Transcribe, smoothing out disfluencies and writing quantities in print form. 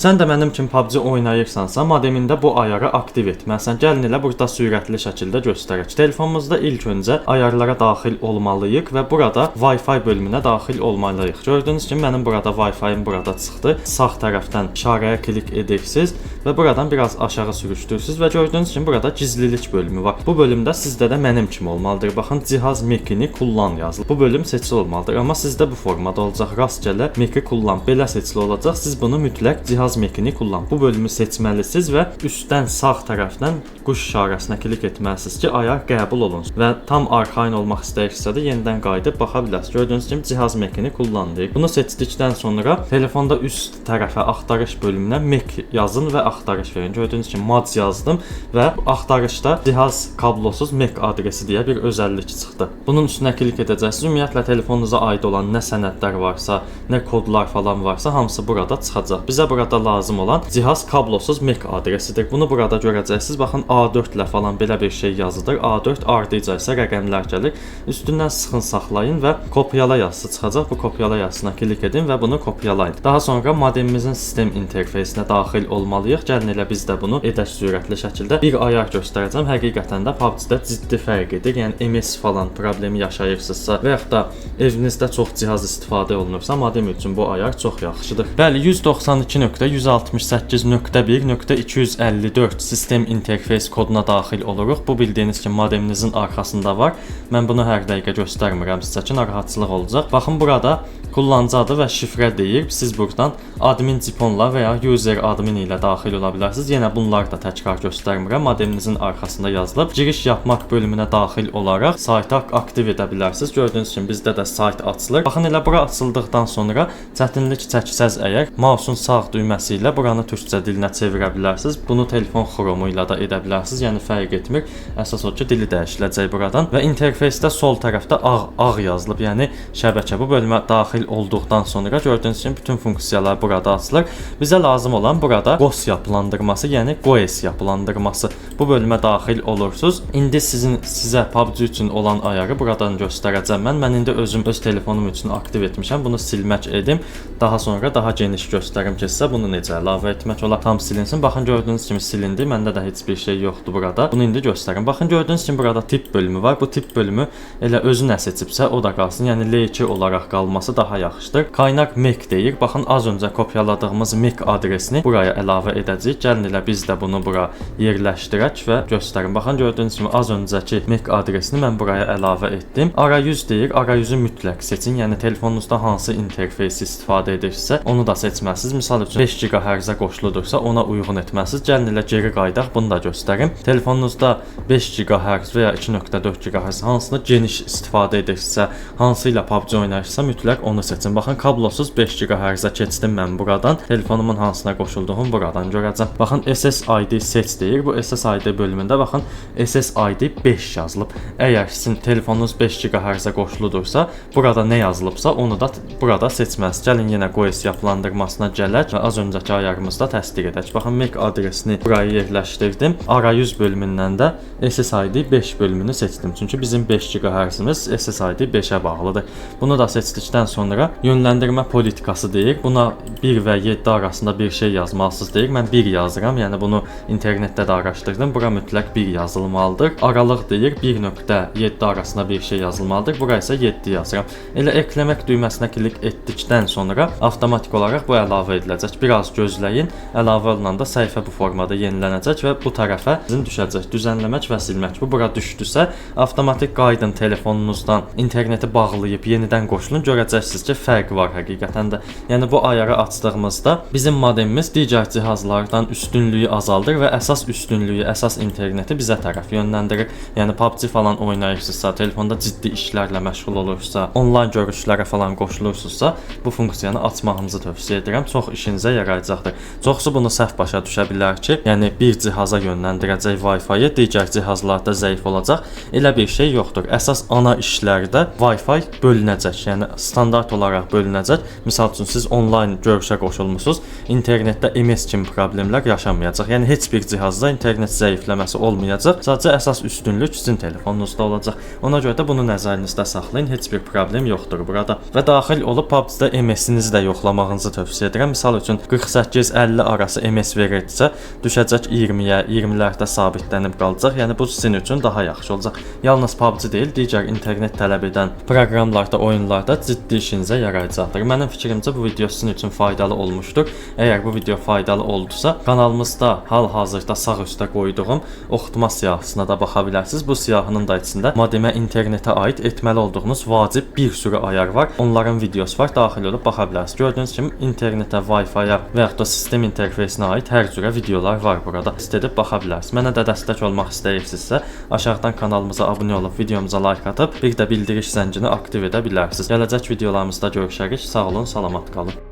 Sən də mənim kimi PUBG oynayırsansa, modemində bu ayarı aktiv etməlisən. Gəlin elə burada sürətli şəkildə göstərək. Telefonumuzda ilk öncə ayarlara daxil olmalıyıq və burada Wi-Fi bölümünə daxil olmalıyıq. Gördüyünüz kimi mənim burada Wi-Fi-im burada çıxdı. Sağ tərəfdən işarəyə klik edirsiniz və buradan biraz aşağı sürüşdürürsüz və gördüyünüz kimi burada gizlilik bölümü var. Bu bölümdə sizdə də mənim kimi olmalıdır. Baxın, cihaz Mac-ini kullan yazılıb. Bu bölüm seçili olmalıdır, amma sizdə bu formada olacaq. Rastgele Mac-i kullan belə seçili olacaq. Siz bunu mütləq cihaz Mac-ini kullan. Bu bölümü seçməlisiniz və üstdən sağ tərəfdən quş işarəsinə klik etməlisiniz ki, ayar qəbul olunsun. Və tam arxain olmaq istəyirsə də yenidən qayıdıb baxa bilərsiniz. Gördüyünüz kimi cihaz Mac-ini kullanırıq. Bunu seçdikdən sonra telefonda üst tərəfə axtarış bölümünə Mac yazın və axtarış verin. Gördüyünüz kimi Mac yazdım və axtarışda cihaz kablosuz Mac adresi deyə bir özəllik çıxdı. Bunun üstünə klik edəcəksiniz. Ümumiyyətlə telefonunuza aid olan nə sənədlər varsa, nə kodlar falan varsa hamısı burada çıxacaq. Bizə burada lazım olan cihaz kablosuz Mac adresidir. Bunu burada görəcəksiniz. Baxın, A4 ilə falan belə bir şey yazılır. A4 ardıca isə rəqəmlər gəlir. Üstündən sıxın saxlayın və kopyala yazısı çıxacaq. Bu kopyala yazısına klik edin və bunu kopyalayın. Daha sonra modemimizin sistem interfeysinə daxil olmalıyıq. Gəlin elə biz də bunu edək sürətli şəkildə. Bir ayar göstərəcəm. Həqiqətən də PUBG-də ciddi fərq edir. Yəni MS falan problemi yaşayırsınızsa və yaxud da evinizdə çox cihaz istifadə olunursa, modem üçün bu ayar çox yaxşıdır. Bəli, 192.168.1.254 sistem interfeys koduna daxil oluruq. Bu bildiyiniz kimi modeminizin arxasında var. Mən bunu hər dəqiqə göstərmirəm sizə ki, narahatçılıq olacaq. Baxın, burada kullanıcı adı və şifrə deyir. Siz buradan admin ciponla və ya user admin ilə daxil ola bilərsiniz. Yenə bunları da təkrar göstərmirəm. Modeminizin arxasında yazılıb. Giriş yapmaq bölümünə daxil olaraq saytı aktiv edə bilərsiniz. Gördüyünüz kimi bizdə də sayt açılır. Baxın, elə bura açıldıqdan sonra çətinlik çəksəz əgər mausun sağ düyməsi ilə buranı türkcə dilinə çevirə bilərsiniz. Bunu telefon xromu ilə də edə bilərsiniz. Yəni fərq etmir. Əsas o ki, dili dəyişiləcək buradan və interfeysdə sol tərəfdə ağ yazılıb. Yəni şəbəkə. Bu bölümə daxil olduqdan sonra gördüyünüz kimi bütün funksiyalar burada açılır. Bizə lazım olan burada GOS yapılandırması, yəni GOES yapılandırması. Bu bölümə daxil olursunuz. İndi sizə PUBG üçün olan ayarı buradan göstərəcəm mən. Mən indi özüm öz telefonum üçün aktiv etmişəm. Bunu silmək edim. Daha sonra daha geniş göstərim ki, sizə bunu necə əlavə etmək olar. Tam silinsin. Baxın, gördüyünüz kimi silindi. Məndə də heç bir şey yoxdur burada. Bunu indi göstərim. Baxın, gördüyünüz kimi burada tip bölümü var. Bu tip bölümü elə özü nə seçibsə o da qalsın. Yəni L2 olaraq qalması daha yaxşıdır. Qaynaq Mac deyir. Baxın, az öncə kopyaladığımız Mac adresini buraya əlavə edəcəyik. Gəlin elə biz də bunu bura yerləşdirək və göstərim. Baxın, gördüyünüz kimi az öncəki Mac adresini mən buraya əlavə etdim. Arayüz deyir. Arayüzü mütləq seçin. Yəni telefonunuzda hansı interfeysi istifadə edirsə, onu da seçməlisiniz. Misal üçün 5 GHz-ə qoşuludursa, ona uyğun etməlisiniz. Gəlin elə geri qayıdaq, bunu da göstərim. Telefonunuzda 5 GHz və ya 2.4 GHz hansını geniş istifadə edirsə, hansı ilə PUBG oynayırsa mütləq onu seçin. Baxın, kablosuz 5 GHz-ə keçdim mən buradan. Telefonumun hansına qoşulduğunu buradan görəcəm. Baxın, SSID seç deyir. Bu SSID bölümündə baxın, SSID 5 yazılıb. Əgər sizin telefonunuz 5 GHz-ə qoşuludursa, burada nə yazılıbsa onu da burada seçməlisiniz. Gəlin yenə GOES yapılandırmasına gələk və az öncəki ayarımızda təsdiq edək. Baxın, Mac adresini buraya yerləşdirdim. Arayüz bölümündən də SSID 5 bölümünü seçdim. Çünki bizim 5 GHz-imiz SSID 5-ə bağlıdır. Bunu da seçdikdən sonra yönləndirmə politikası deyir. Buna 1 və 7 arasında bir şey yazmalısınız deyir. Mən 1 yazıram. Yəni bunu internetdə də araşdırdım. Bura mütləq 1 yazılmalıdır. Aralıq deyir. 1.7 arasında bir şey yazılmalıdır. Bura isə 7 yazıram. Elə ekləmək düyməsinə klik etdikdən sonra avtomatik olaraq bu əlavə ediləcək. Biraz gözləyin. Əlavə olunanda səhifə bu formada yenilənəcək və bu tərəfə sizin düşəcək. Düzənləmək və silmək. Bu bura düşdüsə, avtomatik qaydın telefonunuzdan interneti bağlayıb yenidən qoşulun. Görəcəksiniz ki, fərq var həqiqətən də. Yəni bu ayarı açdığımızda bizim modemimiz digər cihazlardan üstünlüyü azaldır və əsas üstünlüyü, əsas interneti bizə tərəf yönləndirir. Yəni PUBG falan oynayırsınızsa, telefonda ciddi işlərlə məşğul olursa, onlayn görüşlərə falan qoşulursunuzsa, bu funksiyanı açmağınızı tövsiyə edirəm. Çox işinizə yarayacaqdır. Çoxsu bunu səhv başa düşə bilər ki, yəni bir cihaza yönləndirəcək Wi-Fi-yə, digər cihazlarda zəif olacaq. Elə bir şey yoxdur. Əsas ana işlərdə Wi-Fi bölünəcək. Yəni standart olaraq bölünəcək. Misal üçün siz onlayn görüşə qoşulmusunuz, internetdə MS kimi problemlər yaşanmayacaq. Yəni heç bir cihazda internet zəifləməsi olmayacaq. Sadəcə əsas üstünlük sizin telefonunuzda olacaq. Ona görə də bunu nəzərinizdə saxlayın. Heç bir problem yoxdur burada. Və daxil olub PUBG-də MS-inizi də yoxlamağınızı tövsiyə edirəm. Misal üçün 48-50 arası ms verirdisə, düşəcək 20-yə, 20-lərdə sabitlənib qalacaq. Yəni bu sizin üçün daha yaxşı olacaq. Yalnız PUBG deyil, digər internet tələb edən proqramlarda, oyunlarda ciddi işinizə yarayacaqdır. Mənim fikrimcə bu video sizin üçün faydalı olmuşdur. Əgər bu video faydalı oldusa, kanalımızda hal-hazırda sağ üstdə qoyduğum oxutma siyahısına da baxa bilərsiniz. Bu siyahının da içində modemə, internetə aid etməli olduğunuz vacib bir sürü ayar var. Onların videosu var, daxil olub baxa bilərsiniz. Gördüyünüz kimi internetə, Wi-Fi-ya və yaxud da sistem interfeysinə aid hər cürə videolar var burada. İstədib baxa bilərsiniz. Mənə də dəstək olmaq istəyirsinizsə, aşağıdan kanalımıza abunə olub, videomuza like atıb, bir də bildiriş zəngini aktiv edə bilərsiniz. Gələcək videolarımızda görüşərik. Sağ olun, salamat qalın.